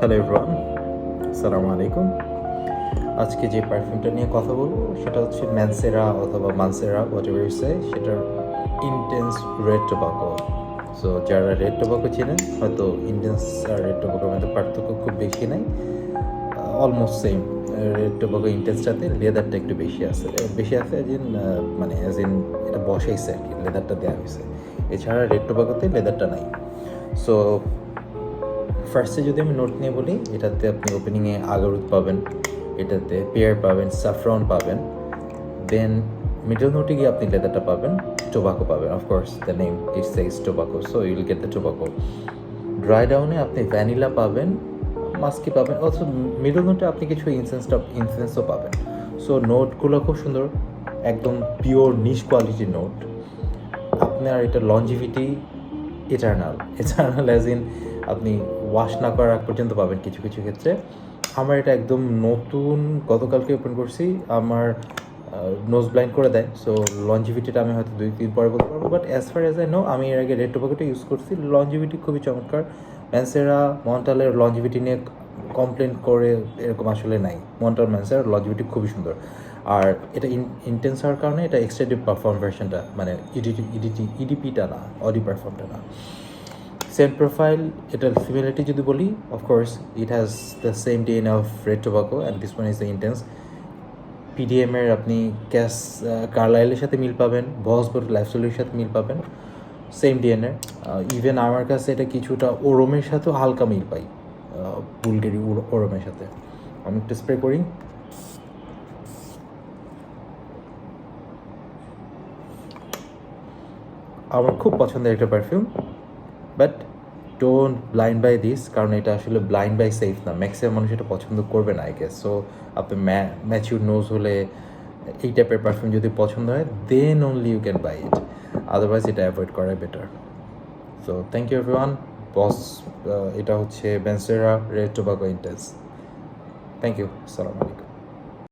Hello everyone, আসসালামু আলাইকুম। আজকে যে পারফিউমটা নিয়ে কথা বলবো সেটা হচ্ছে ম্যানসেরা অথবা মানসেরা হোয়াটএভার ইউ সে, সেটার ইন্টেন্স রেড টোবাকো। সো যারা রেড টোবাকো চেনেন হয়তো ইন্টেন্স আর রেড টোবাকোর মধ্যে পার্থক্য খুব বেশি নাই, অলমোস্ট সেম। রেড টোবাকো ইন্টেন্সটাতে লেদারটা একটু বেশি আছে, অ্যাজ ইন মানে অ্যাজ ইন এটা বসাইছে আর কি, লেদারটা দেওয়া হয়েছে। এছাড়া রেড টোবাকোতে লেদারটা নাই। সো ফার্স্টে যদি আমি নোট নিয়ে বলি, এটাতে আপনি ওপেনিংয়ে আগারুদ পাবেন, এটাতে পেয়ার পাবেন, সাফরন পাবেন, দেন মিডল নোটে গিয়ে আপনি লেদারটা পাবেন, টোবাকো পাবেন। Of course the name it Sage tobacco, so Yule get the tobacco. Dry ডাউনে আপনি ভ্যানিলা পাবেন, মাস্কি পাবেন, অথচ মিডল নোটে আপনি কিছু ইনসেন্সও পাবেন। সো নোটগুলো খুব সুন্দর, একদম পিওর নিশ কোয়ালিটির নোট। আপনার এটা লঞ্জিভিটি এটার্নাল অ্যাজ ইন আপনি ওয়াশ না করার আগ পর্যন্ত পাবেন কিছু কিছু ক্ষেত্রে। আমার এটা একদম নতুন, গতকালকে ওপেন করছি, আমার নোজ ব্লাইন্ড করে দেয়। সো লঞ্জিভিটিটা আমি হয়তো 2-3 পরে বলতে পারবো, but as far as I know আমি এর আগে রেড টোবাকোটা ইউজ করছি, লঞ্জিভিটি খুবই চমৎকার। ম্যানসেরা মন্টালের লঞ্জিভিটি নিয়ে কমপ্লেন করে এরকম আসলে নাই। মন্টাল ম্যানসেরার লঞ্জিভিটি খুবই সুন্দর, আর এটা ইন্টেন্স হওয়ার কারণে এটা এক্সটেন্ডেড পারফর্ম ভার্সনটা, মানে ইডিপিটা না, অডি পারফর্মটা না। সেন্ট প্রোফাইল, এটার সিমিলারিটি যদি বলি, of course it has the same DNA of red tobacco and this one is the intense. পিডিএমের আপনি কার্লাইলের সাথে মিল পাবেন, বস বোট লাইফস্টাইলের সাথে মিল পাবেন, সেম ডিএনএ। ইভেন আমার কাছে এটা কিছুটা ওরমের সাথেও হালকা মিল পাই, বুলগেরি ওরমের সাথে। আমি একটু স্প্রে করি। আমার খুব পছন্দের একটা perfume, but don't blind buy this, কারণ এটা আসলে ব্লাইন্ড বাই সেফ না। ম্যাক্সিমাম মানুষ এটা পছন্দ করবে না আই গেস। সো আপনি ম্যাচিউর নোজ হলে, এই টাইপের পারফিউম যদি পছন্দ হয়, then only you can buy it, otherwise এটা অ্যাভয়েড করাই better. So thank you everyone. Boss, এটা হচ্ছে Mancera red tobacco intense. Thank you, আসসালামু আলাইকুম।